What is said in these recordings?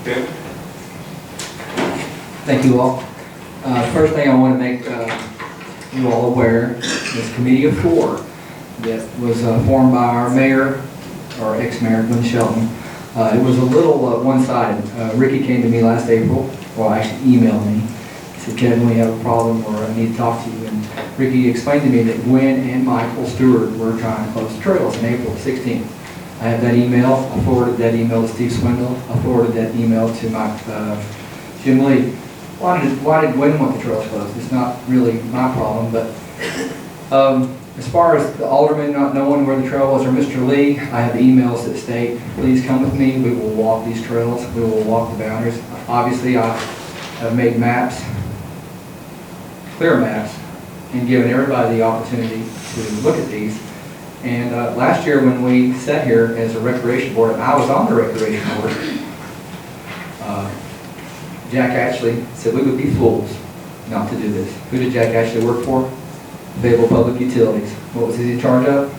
Okay. Thank you all. First thing I want to make you all aware is Committee of Four that was formed by our mayor, or ex-mayor, Glenn Shelton. It was a little one-sided. Ricky came to me last April, well actually emailed me. He said, Kevin, we have a problem or I need to talk to you. And Ricky explained to me that Gwen and Michael Stewart were trying to close the trails on April 16th. I have that email. I forwarded that email to Steve Swindle. I forwarded that email to Jim Lee. Why did Gwen want the trails closed? It's not really my problem, but as far as the alderman not knowing where the trail was, or Mr. Lee, I have emails that state, please come with me, we will walk these trails, we will walk the boundaries. Obviously, I have made maps, clear maps, and given everybody the opportunity to look at these. And last year when we sat here as a recreation board, and I was on the recreation board, Jack Ashley said we would be fools not to do this. Who did Jack Ashley work for? Fayetteville Public Utilities. What was he in charge of?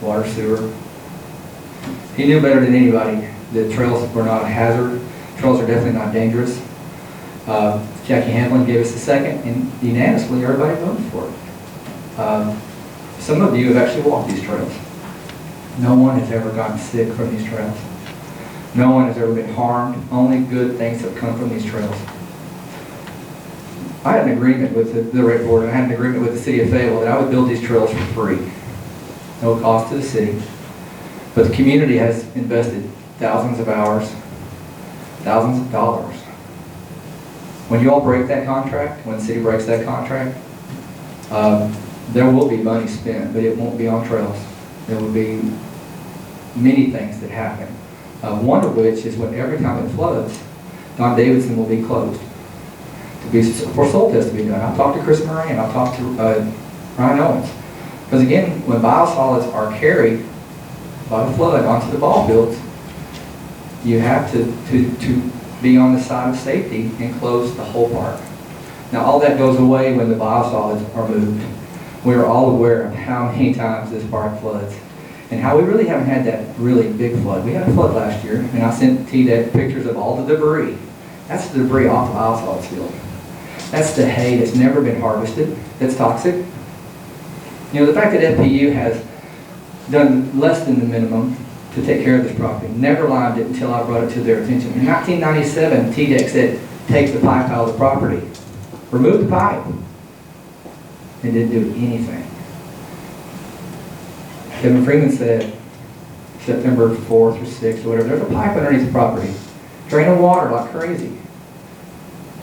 Water, sewer. He knew better than anybody that trails were not a hazard. Trails are definitely not dangerous. Jackie Hamlin gave us a second, and unanimously everybody voted for it. Some of you have actually walked these trails. No one has ever gotten sick from these trails. No one has ever been harmed. Only good things have come from these trails. I had an agreement with the rec board, and I had an agreement with the City of Fayetteville that I would build these trails for free. No cost to the city. But the community has invested thousands of hours, thousands of dollars. When you all break that contract, when the city breaks that contract, there will be money spent, but it won't be on trails. There will be many things that happen. One of which is when every time it floods, Don Davidson will be closed for soil tests to be done. I've talked to Chris Moran, I've talked to Ryan Owens. Because again, when biosolids are carried by the flood onto the ball fields, you have to be on the side of safety and close the whole park. Now all that goes away when the biosolids are moved. We're all aware of how many times this park floods and how we really haven't had that really big flood. We had a flood last year, and I sent TDEC pictures of all the debris. That's the debris off the biosolids field. That's the hay that's never been harvested, that's toxic. You know, the fact that FPU has done less than the minimum to take care of this property, never limed it until I brought it to their attention. In 1997, TDEC said, take the pipe out of the property. Remove the pipe. They didn't do anything. Kevin Freeman said, September 4th or 6th or whatever, there's a pipe underneath the property. Draining water like crazy.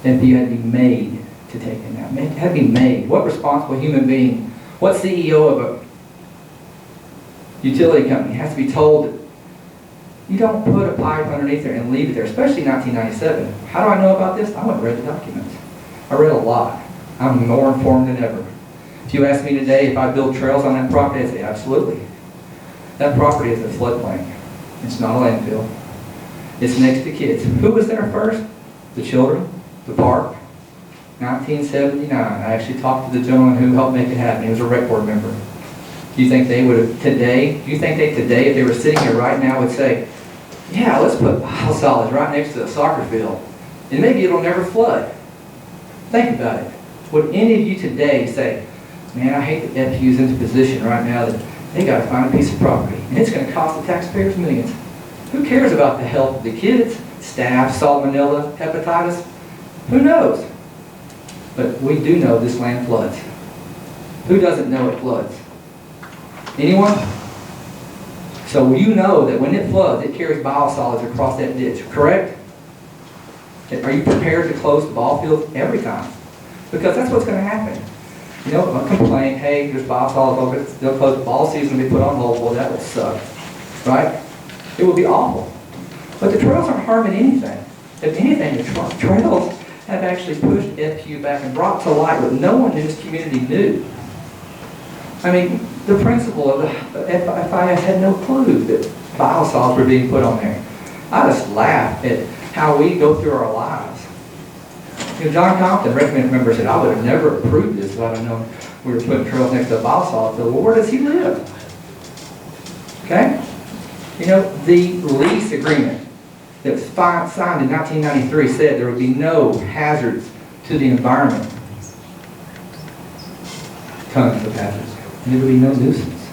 FPU had to be made to take it out. It had to be made. What responsible human being, what CEO of a utility company has to be told that you don't put a pipe underneath there and leave it there, especially in 1997. How do I know about this? I went and read the documents. I read a lot. I'm more informed than ever. If you ask me today if I build trails on that property, I'd say absolutely. That property is a floodplain. It's not a landfill. It's next to kids. Who was there first? The children, the park. 1979. I actually talked to the gentleman who helped make it happen. He was a rec board member. Do you think they would have today, if they were sitting here right now, would say, yeah, let's put biosolids right next to the soccer field, and maybe it'll never flood? Think about it. Would any of you today say, man, I hate that FPU's in the position right now that they got to find a piece of property, and it's going to cost the taxpayers millions? Who cares about the health of the kids, staph, salmonella, hepatitis? Who knows? But we do know this land floods. Who doesn't know it floods? Anyone? So you know that when it floods, it carries biosolids across that ditch, correct? Are you prepared to close the ball field every time? Because that's what's going to happen. You know, a complaint, hey, there's biosolids over it, they'll close the ball season and be put on hold. Well, that will suck, right? It will be awful. But the trails aren't harming anything. If anything, the trails have actually pushed FPU back and brought to light what no one in this community knew. I mean, the principal of the FIS had no clue that biosolids were being put on there. I just laugh at how we go through our lives. You know, John Compton, recommended member, said, I would have never approved this if I'd have known we were putting trails next to a biosolid field. Well, where does he live? Okay? You know, the lease agreement that was signed in 1993 said there would be no hazards to the environment. Tons of hazards. And there would be no nuisance.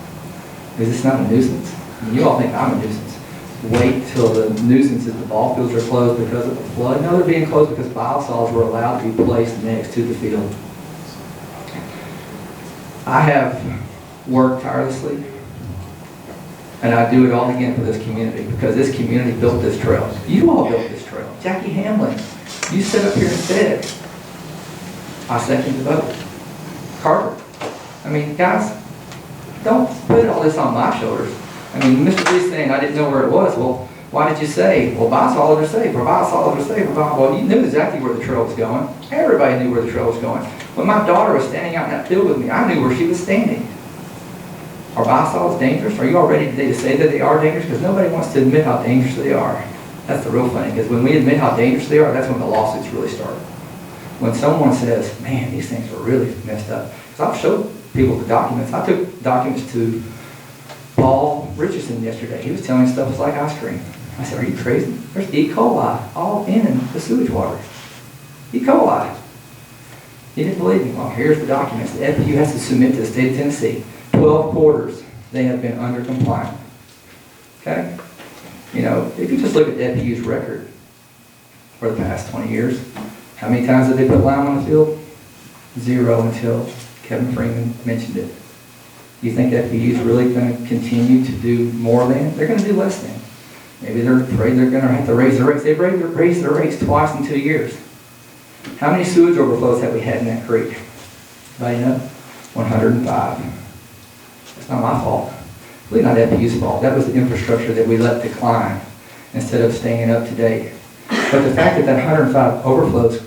Is this not a nuisance? I mean, you all think I'm a nuisance. Wait till the nuisance is the ball fields are closed because of the flood. No, they're being closed because biosolids were allowed to be placed next to the field. I have worked tirelessly, and I do it all again for this community because this community built this trail. You all built this trail. Jackie Hamlin, you stood up here and said, I second the vote. Carter. I mean, guys, don't put all this on my shoulders. I mean, Mr. Lee's saying I didn't know where it was. Well, why did you say? Well, biosolids are safe, or biosolids are safe, or well, you knew exactly where the trail was going. Everybody knew where the trail was going. When my daughter was standing out in that field with me, I knew where she was standing. Are biosolids dangerous? Are you all ready today to say that they are dangerous? Because nobody wants to admit how dangerous they are. That's the real funny, because when we admit how dangerous they are, that's when the lawsuits really start. When someone says, man, these things are really messed up. Because I've showed people the documents. I took documents to Paul Richardson yesterday. He was telling me stuff was like ice cream. I said, are you crazy? There's E. coli all in the sewage water. E. coli. He didn't believe me. Well, here's the documents. The FPU has to submit to the state of Tennessee. 12 quarters they have been under compliant. Okay? You know, if you just look at the FPU's record for the past 20 years, how many times did they put lime on the field? 0 until Kevin Freeman mentioned it. You think FPU is really going to continue to do more than? They're going to do less than. Maybe they're afraid they're going to have to raise their rates. They've raised their rates twice in 2 years. How many sewage overflows have we had in that creek? Anybody know? 105. It's not my fault. Really not FPU's fault. That was the infrastructure that we let decline instead of staying up to date. But the fact that 105 overflows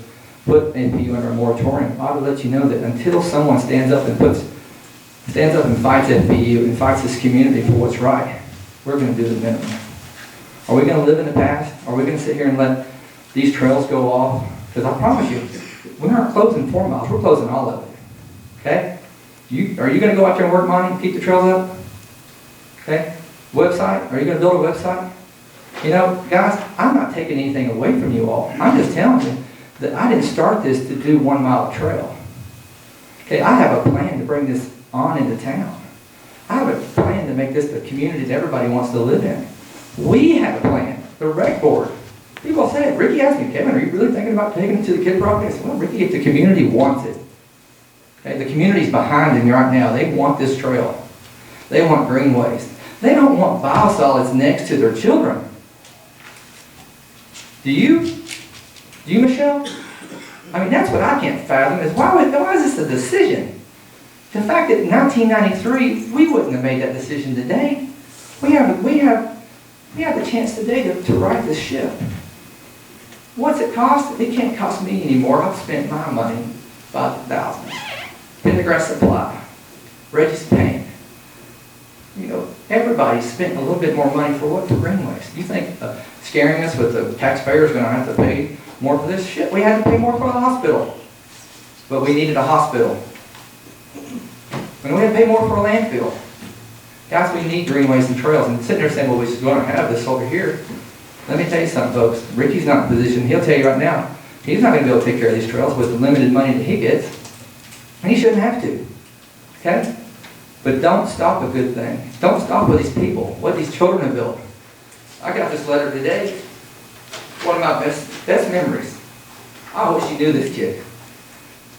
put FPU under a moratorium ought to let you know that until someone stands up and fights FPU and fights this community for what's right, we're going to do the minimum. Are we going to live in the past? Are we going to sit here and let these trails go off? Because I promise you, we aren't closing 4 miles. We're closing all of it. Okay? Are you going to go out there and work money and keep the trails up? Okay? Website? Are you going to build a website? You know, guys, I'm not taking anything away from you all. I'm just telling you that I didn't start this to do 1 mile trail. Okay? I have a plan to bring this on into town. I have a plan to make this the community that everybody wants to live in. We have a plan. The rec board. People say it. Ricky asked me, Kevin, are you really thinking about taking it to the kid property? I said, well, Ricky, if the community wants it. Okay, the community's behind him right now. They want this trail. They want greenways. They don't want biosolids next to their children. Do you? Do you, Michelle? I mean, that's what I can't fathom is why is this a decision? The fact that in 1993, we wouldn't have made that decision today. We have the chance today to right this ship. What's it cost? It can't cost me anymore. I've spent my money, $5,000. Pendergrass Supply, Reggie's Paint. You know, everybody spent a little bit more money for what? For greenways. You think scaring us with the taxpayers going to have to pay more for this shit? We had to pay more for the hospital. But we needed a hospital. And we had to pay more for a landfill. Guys, we need greenways and trails. And sitting there saying, well, we're just going to have this over here. Let me tell you something, folks. Ricky's not in a position. He'll tell you right now, he's not going to be able to take care of these trails with the limited money that he gets. And he shouldn't have to. Okay? But don't stop a good thing. Don't stop with these people, what these children have built. I got this letter today. One of my best memories. I wish you knew this kid.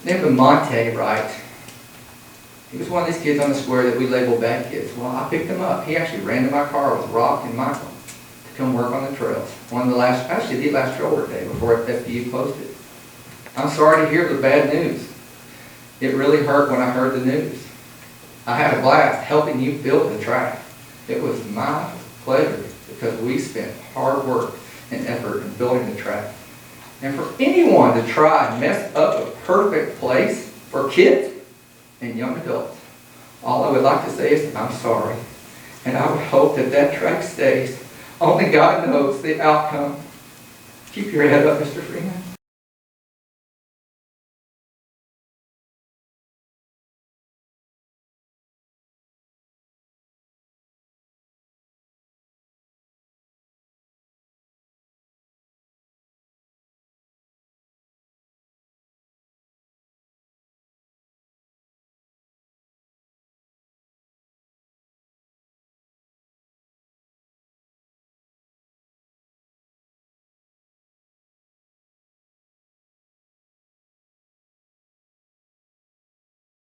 Named him Monte, right? He was one of these kids on the square that we labeled bad kids. Well, I picked him up. He actually ran to my car with Rock and Michael to come work on the trails. The last trail work day before FPU closed it. I'm sorry to hear the bad news. It really hurt when I heard the news. I had a blast helping you build the track. It was my pleasure because we spent hard work and effort in building the track. And for anyone to try and mess up a perfect place for kids and young adults, all I would like to say is I'm sorry. And I would hope that that track stays. Only God knows the outcome. Keep your head up, Mr. Freeman.